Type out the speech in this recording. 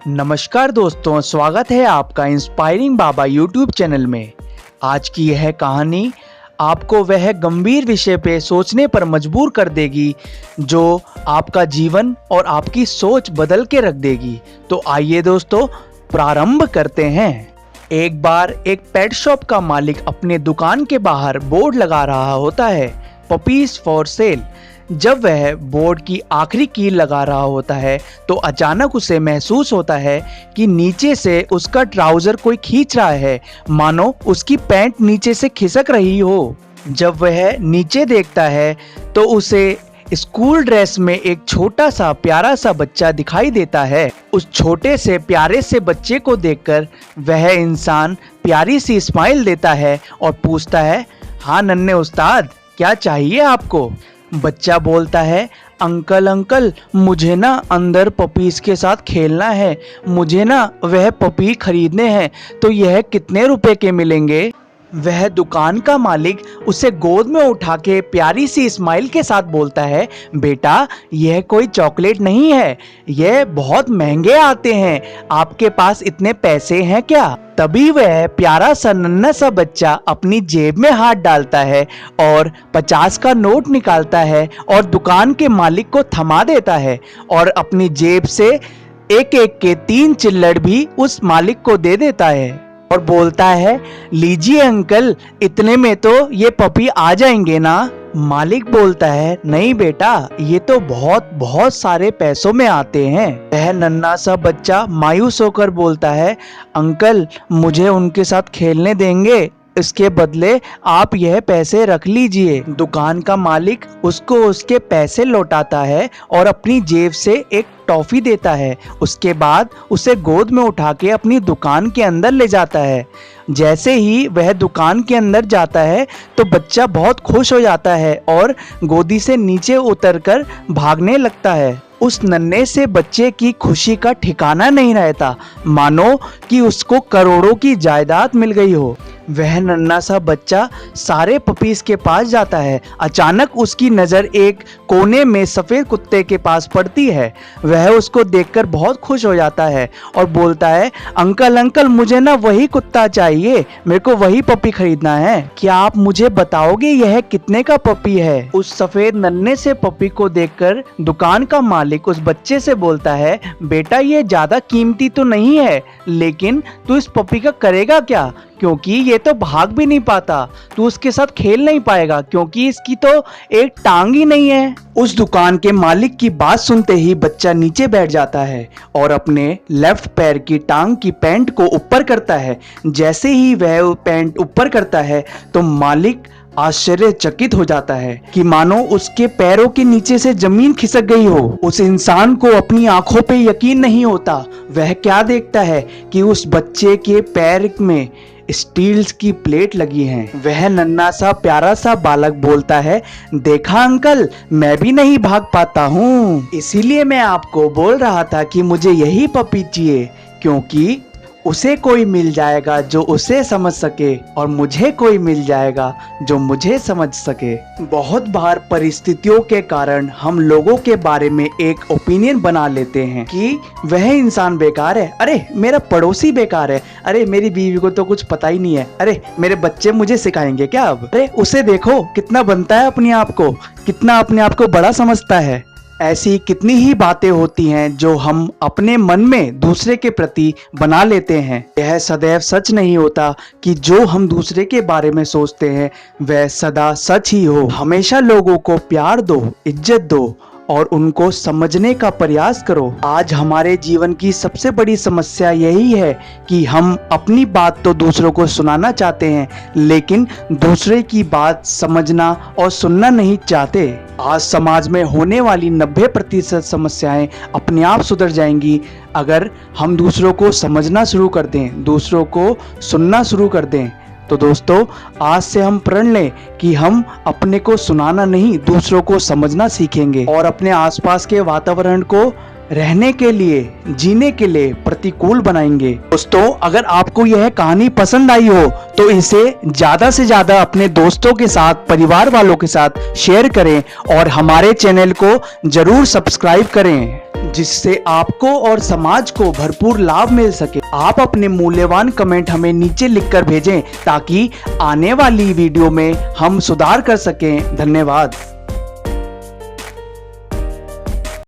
नमस्कार दोस्तों, स्वागत है आपका इंस्पायरिंग बाबा यूट्यूब चैनल में। आज की यह कहानी आपको वह गंभीर विषय पे सोचने पर मजबूर कर देगी जो आपका जीवन और आपकी सोच बदल के रख देगी। तो आइए दोस्तों, प्रारंभ करते हैं। एक बार एक पेट शॉप का मालिक अपने दुकान के बाहर बोर्ड लगा रहा होता है, पपीज फॉर सेल। जब वह बोर्ड की आखिरी कील लगा रहा होता है तो अचानक उसे महसूस होता है कि नीचे से उसका ट्राउजर कोई खींच रहा है, मानो उसकी पैंट नीचे से खिसक रही हो। जब वह नीचे देखता है तो उसे स्कूल ड्रेस में एक छोटा सा प्यारा सा बच्चा दिखाई देता है। उस छोटे से प्यारे से बच्चे को देखकर वह इंसान प्यारी सी स्माइल देता है और पूछता है, हाँ नन्हे उस्ताद, क्या चाहिए आपको? बच्चा बोलता है, अंकल मुझे ना अंदर पपीज के साथ खेलना है, मुझे ना वह पपी खरीदने हैं, तो यह कितने रुपए के मिलेंगे? वह दुकान का मालिक उसे गोद में उठा के प्यारी सी स्माइल के साथ बोलता है, बेटा यह कोई चॉकलेट नहीं है, यह बहुत महंगे आते हैं, आपके पास इतने पैसे हैं क्या? तभी वह प्यारा सा नन्हा सा बच्चा अपनी जेब में हाथ डालता है और 50 का नोट निकालता है और दुकान के मालिक को थमा देता है और अपनी जेब से एक एक के 3 चिल्लड़ भी उस मालिक को दे देता है और बोलता है, लीजिए अंकल, इतने में तो ये पपी आ जाएंगे ना? मालिक बोलता है, नहीं बेटा, ये तो बहुत सारे पैसों में आते हैं। वह नन्हा सा बच्चा मायूस होकर बोलता है, अंकल मुझे उनके साथ खेलने देंगे, इसके बदले आप यह पैसे रख लीजिए। दुकान का मालिक उसको उसके पैसे लौटाता है और अपनी जेब से एक टॉफी देता है। उसके बाद उसे गोद में उठा के अपनी दुकान के अंदर ले जाता है। जैसे ही वह दुकान के अंदर जाता है तो बच्चा बहुत खुश हो जाता है और गोदी से नीचे उतरकर भागने लगता है। उस नन्हे से बच्चे की खुशी का ठिकाना नहीं रहता, मानो कि उसको करोड़ों की जायदाद मिल गई हो। वह नन्हा सा बच्चा सारे पपीज के पास जाता है। अचानक उसकी नज़र एक कोने में सफ़ेद कुत्ते के पास पड़ती है। वह उसको देखकर बहुत खुश हो जाता है और बोलता है, अंकल मुझे ना वही कुत्ता चाहिए, मेरे को वही पपी खरीदना है, क्या आप मुझे बताओगे यह कितने का पपी है? उस सफ़ेद नन्हे से पपी को देखकर दुकान का मालिक उस बच्चे से बोलता है, बेटा ये ज़्यादा कीमती तो नहीं है, लेकिन तू इस पपी का करेगा क्या? क्योंकि ये तो भाग भी नहीं पाता, तू उसके साथ खेल नहीं पाएगा क्योंकि इसकी तो एक टांग ही नहीं है। उस दुकान के मालिक की बात सुनते ही बच्चा नीचे बैठ जाता है और अपने लेफ्ट पैर की टांग की पैंट को ऊपर करता है। जैसे ही वह पैंट ऊपर करता है तो मालिक आश्चर्यचकित हो जाता है कि मानो उसके पैरों के नीचे से जमीन खिसक गई हो। उस इंसान को अपनी आंखों पे यकीन नहीं होता। वह क्या देखता है कि उस बच्चे के पैर में स्टील्स की प्लेट लगी हैं। वह नन्हा सा प्यारा सा बालक बोलता है, देखा अंकल, मैं भी नहीं भाग पाता हूँ, इसीलिए मैं आपको बोल रहा था कि मुझे यही पपी चाहिए, क्योंकि उसे कोई मिल जाएगा जो उसे समझ सके और मुझे कोई मिल जाएगा जो मुझे समझ सके। बहुत बार परिस्थितियों के कारण हम लोगों के बारे में एक ओपिनियन बना लेते हैं कि वह इंसान बेकार है, अरे मेरा पड़ोसी बेकार है, अरे मेरी बीवी को तो कुछ पता ही नहीं है, अरे मेरे बच्चे मुझे सिखाएंगे क्या अब, अरे उसे देखो कितना बनता है अपने आप को, कितना अपने आप को बड़ा समझता है। ऐसी कितनी ही बातें होती हैं जो हम अपने मन में दूसरे के प्रति बना लेते हैं। यह सदैव सच नहीं होता कि जो हम दूसरे के बारे में सोचते हैं वह सदा सच ही हो। हमेशा लोगों को प्यार दो, इज्जत दो और उनको समझने का प्रयास करो। आज हमारे जीवन की सबसे बड़ी समस्या यही है कि हम अपनी बात तो दूसरों को सुनाना चाहते हैं, लेकिन दूसरे की बात समझना और सुनना नहीं चाहते। आज समाज में होने वाली 90% समस्याएं अपने आप सुधर जाएंगी अगर हम दूसरों को समझना शुरू कर दें, दूसरों को सुनना शुरू कर दें। तो दोस्तों, आज से हम प्रण लें कि हम अपने को सुनाना नहीं, दूसरों को समझना सीखेंगे और अपने आसपास के वातावरण को रहने के लिए, जीने के लिए प्रतिकूल बनाएंगे। दोस्तों, अगर आपको यह कहानी पसंद आई हो तो इसे ज्यादा से ज्यादा अपने दोस्तों के साथ, परिवार वालों के साथ शेयर करें और हमारे चैनल को जरूर सब्सक्राइब करें। जिससे आपको और समाज को भरपूर लाभ मिल सके। आप अपने मूल्यवान कमेंट हमें नीचे लिखकर भेजें ताकि आने वाली वीडियो में हम सुधार कर सकें। धन्यवाद।